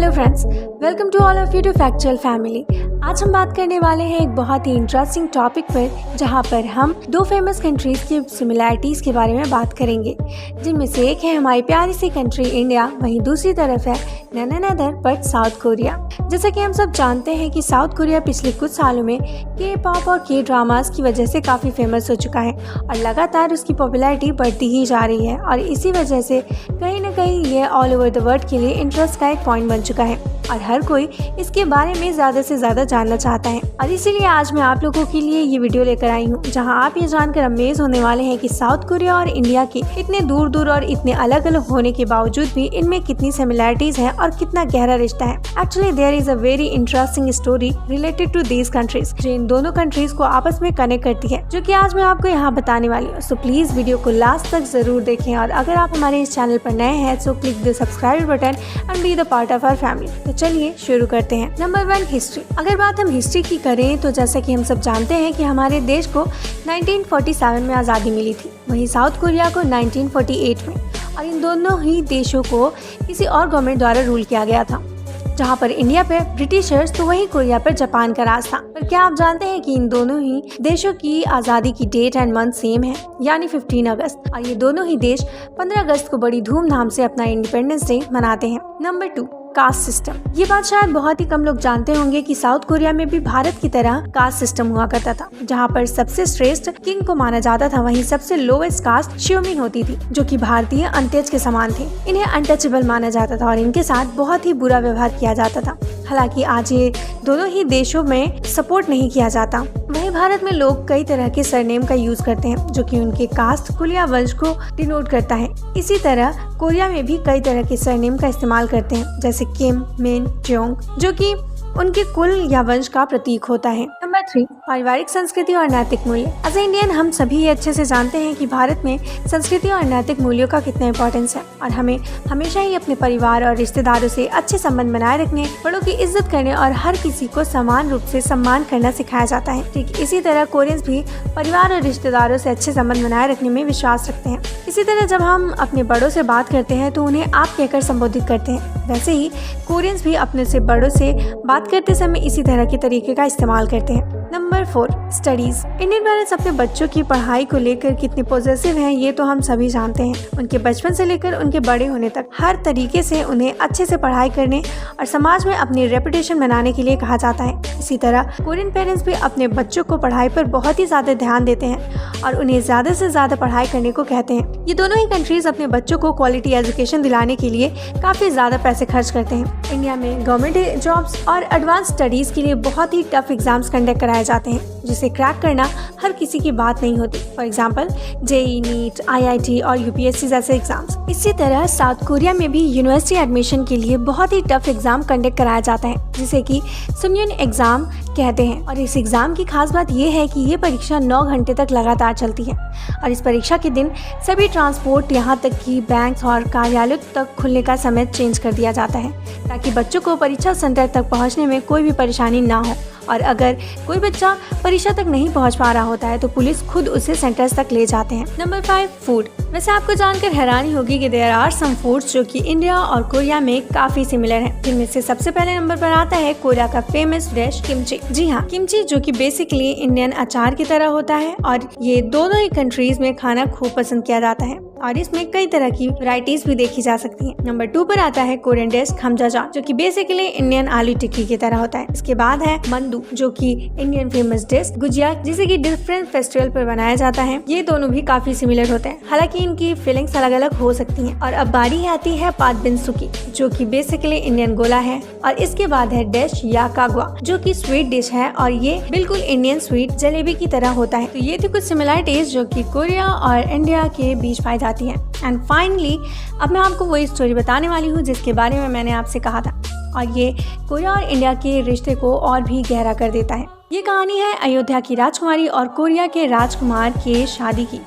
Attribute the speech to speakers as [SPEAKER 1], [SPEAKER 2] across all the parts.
[SPEAKER 1] Hello friends, welcome to all of you to factual family. आज हम बात करने वाले हैं एक बहुत ही इंटरेस्टिंग टॉपिक पर, जहां पर हम दो फेमस कंट्रीज़ की सिमिलैरिटीज़ के बारे में बात करेंगे, जिनमें से एक है हमारी प्यारी सी कंट्री इंडिया, वहीं दूसरी तरफ है none other but South Korea. जैसा कि हम सब जानते हैं कि साउथ कोरिया पिछले कुछ सालों में के पॉप और के ड्रामास की वजह से काफ़ी फेमस हो चुका है और लगातार उसकी पॉपुलैरिटी बढ़ती ही जा रही है और इसी वजह से कहीं ना कहीं ये ऑल ओवर द वर्ल्ड के लिए इंटरेस्ट का एक पॉइंट बन चुका है और हर कोई इसके बारे में ज़्यादा से ज़्यादा जानना चाहता है। और इसीलिए आज मैं आप लोगों के लिए ये वीडियो लेकर आई हूँ, जहाँ आप ये जानकर अमेज होने वाले हैं कि साउथ कोरिया और इंडिया के इतने दूर दूर और इतने अलग अलग होने के बावजूद भी इनमें कितनी सिमिलैरिटीज हैं और कितना गहरा रिश्ता है। Actually there is a very interesting story related to these countries, जो इन दोनों कंट्रीज को आपस में कनेक्ट करती है, जो कि आज मैं आपको यहाँ बताने वाली हूँ। सो प्लीज वीडियो को लास्ट तक जरूर देखें और अगर आप हमारे इस चैनल पर नए हैं so click the subscribe button and be the part of our family. तो चलिए शुरू करते हैं। Number 1, history. अगर बात हम हिस्ट्री की करें तो जैसा कि हम सब जानते हैं कि हमारे देश को 1947 में आज़ादी मिली थी, वहीं साउथ कोरिया को 1948 में, और इन दोनों ही देशों को किसी और गवर्नमेंट द्वारा रूल किया गया था। जहाँ पर इंडिया पे ब्रिटिशर्स तो वहीं कोरिया पर जापान का राज था। पर क्या आप जानते हैं कि इन दोनों ही देशों की आज़ादी की डेट एंड मंथ सेम है, यानी 15 अगस्त, और ये दोनों ही देश 15 अगस्त को बड़ी धूमधाम से अपना इंडिपेंडेंस डे मनाते हैं। Number 2, caste system. ये बात शायद बहुत ही कम लोग जानते होंगे कि साउथ कोरिया में भी भारत की तरह कास्ट सिस्टम हुआ करता था, जहाँ पर सबसे श्रेष्ठ किंग को माना जाता था, वहीं सबसे लोवेस्ट कास्ट शिवमिन होती थी, जो कि भारतीय अंत्यज के समान थे। इन्हें अनटचेबल माना जाता था और इनके साथ बहुत ही बुरा व्यवहार किया जाता था। हालांकि आज ये दोनों ही देशों में सपोर्ट नहीं किया जाता। वहीं भारत में लोग कई तरह के सरनेम का यूज करते हैं, जो कि उनके कास्ट, कुल या वंश को डिनोट करता है। इसी तरह कोरिया में भी कई तरह के सरनेम का इस्तेमाल करते हैं, जैसे किम, मिन, जोंग, जो कि उनके कुल या वंश का प्रतीक होता है। नंबर 3, पारिवारिक संस्कृति और नैतिक मूल्य। एज ए इंडियन हम सभी ये अच्छे से जानते हैं कि भारत में संस्कृति और नैतिक मूल्यों का कितना इंपॉर्टेंस है और हमें हमेशा ही अपने परिवार और रिश्तेदारों से अच्छे संबंध बनाए रखने, बड़ों की इज्जत करने और हर किसी को समान रूप से सम्मान करना सिखाया जाता है। ठीक इसी तरह कोरियंस भी परिवार और रिश्तेदारों से अच्छे संबंध बनाए रखने में विश्वास रखते हैं। इसी तरह जब हम अपने बड़ों से बात करते हैं तो उन्हें आप कहकर संबोधित करते हैं, वैसे ही कोरियंस भी अपने से बड़ों से बात करते समय इसी तरह के तरीके का इस्तेमाल करते हैं। Number 4, studies. इंडियन पेरेंट्स अपने बच्चों की पढ़ाई को लेकर कितने पॉजिटिव हैं ये तो हम सभी जानते हैं। उनके बचपन से लेकर उनके बड़े होने तक हर तरीके से उन्हें अच्छे से पढ़ाई करने और समाज में अपनी रेपुटेशन बनाने के लिए कहा जाता है। इसी तरह कोरियन पेरेंट्स भी अपने बच्चों को पढ़ाई पर बहुत ही ज्यादा ध्यान देते हैं और उन्हें ज्यादा से ज्यादा पढ़ाई करने को कहते हैं। ये दोनों ही कंट्रीज अपने बच्चों को क्वालिटी एजुकेशन दिलाने के लिए काफी ज्यादा पैसे खर्च करते हैं। इंडिया में गवर्नमेंट जॉब्स और एडवांस स्टडीज के लिए बहुत ही टफ एग्जाम्स कंडक्ट कराए जाते हैं, जिसे क्रैक करना हर किसी की बात नहीं होती। For example JEE, NEET, IIT और UPSC जैसे एग्जाम्स। इसी तरह साउथ कोरिया में भी यूनिवर्सिटी एडमिशन के लिए बहुत ही टफ एग्जाम कंडक्ट कराया जाता है, जिसे कि सुन्योन एग्जाम कहते हैं। और इस एग्जाम की खास बात यह है कि ये परीक्षा 9 घंटे तक लगातार चलती है और इस परीक्षा के दिन सभी ट्रांसपोर्ट, यहाँ तक कि बैंक और कार्यालय तक खुलने का समय चेंज कर दिया जाता है, ताकि बच्चों को परीक्षा सेंटर तक पहुँचने में कोई भी परेशानी ना हो। और अगर कोई बच्चा परीक्षा तक नहीं पहुंच पा रहा होता है तो पुलिस खुद उसे सेंटर्स तक ले जाते हैं। Number 5, food. वैसे आपको जानकर हैरानी होगी कि देयर आर सम फूड्स जो कि इंडिया और कोरिया में काफी सिमिलर हैं, जिनमें से सबसे पहले नंबर पर आता है कोरिया का फेमस डिश किमची। जी हाँ, किमची, जो कि बेसिकली इंडियन अचार की तरह होता है और ये दोनों ही कंट्रीज में खाना खूब पसंद किया जाता है और इसमें कई तरह की वैरायटीज भी देखी जा सकती हैं। नंबर 2 पर आता है कोरियन डिश खमजाजान, जो कि बेसिकली इंडियन आलू टिक्की की तरह होता है। इसके बाद है मंदू, जो कि इंडियन फेमस डिश गुजिया, जिसे कि डिफरेंट फेस्टिवल पर बनाया जाता है। ये दोनों भी काफी सिमिलर होते हैं, हालांकि इनकी फीलिंग्स अलग अलग हो सकती हैं। और अब बारी आती है पात बिनसुकी, जो कि बेसिकली इंडियन गोला है। और इसके बाद है डिश या कागवा, जो कि स्वीट डिश है और ये बिल्कुल इंडियन स्वीट जलेबी की तरह होता है। तो ये थी कुछ सिमिलरिटीज जो कि कोरिया और इंडिया के बीच पाई जाती है। एंड फाइनली अब मैं आपको वही स्टोरी बताने वाली हूँ जिसके बारे में मैंने आपसे कहा था, और ये कोरिया और इंडिया के रिश्ते को और भी गहरा कर देता है। ये कहानी है अयोध्या की राजकुमारी और कोरिया के राजकुमार के शादी की,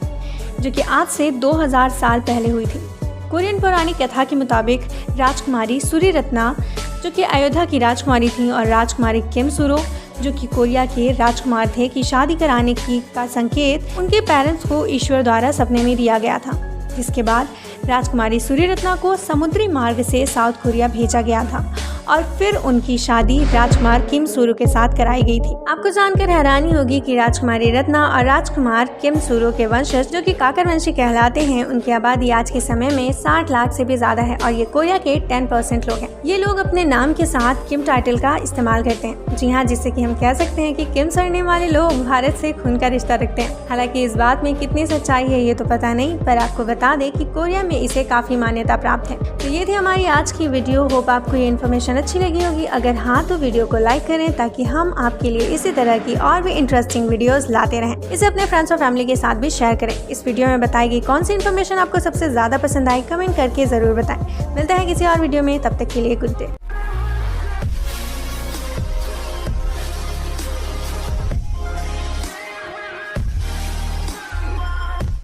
[SPEAKER 1] जो कि आज से 2000 साल पहले हुई थी। कोरियन पौराणिक कथा के मुताबिक राजकुमारी सूर्यरत्ना, जो कि अयोध्या की राजकुमारी थी, और राजकुमारी किम सुरो, जो कि कोरिया के राजकुमार थे, की शादी कराने का संकेत उनके पेरेंट्स को ईश्वर द्वारा सपने में दिया गया था। जिसके बाद राजकुमारी सूर्यरत्ना को समुद्री मार्ग से साउथ कोरिया भेजा गया था और फिर उनकी शादी राजकुमार किम सुरो के साथ कराई गई थी। आपको जानकर हैरानी होगी कि राजकुमारी रत्ना और राजकुमार किम सुरो के वंशज जो कि काकर वंशी कहलाते हैं, उनकी आबादी आज के समय में 60 लाख से भी ज्यादा है और ये कोरिया के 10% लोग हैं। ये लोग अपने नाम के साथ किम टाइटल का इस्तेमाल करते हैं। जी हाँ, जिससे कि हम कह सकते हैं कि किम सरनेम वाले लोग भारत से खून का रिश्ता रखते हैं। हालांकि इस बात में कितनी सच्चाई है ये तो पता नहीं, पर आपको बता दें कि कोरिया में इसे काफी मान्यता प्राप्त है। तो ये थी हमारी आज की वीडियो। होप आपको ये इन्फॉर्मेशन अच्छी लगी होगी। अगर हाँ तो वीडियो को लाइक करें ताकि हम आपके लिए इसी तरह की और भी इंटरेस्टिंग वीडियोस लाते रहें। इसे अपने फ्रेंड्स और फैमिली के साथ भी शेयर करें। इस वीडियो में बताई गई कौन सी इन्फॉर्मेशन आपको सबसे ज्यादा पसंद आई, कमेंट करके जरूर बताएं। मिलता है किसी और वीडियो में, तब तक के लिए गुड डे।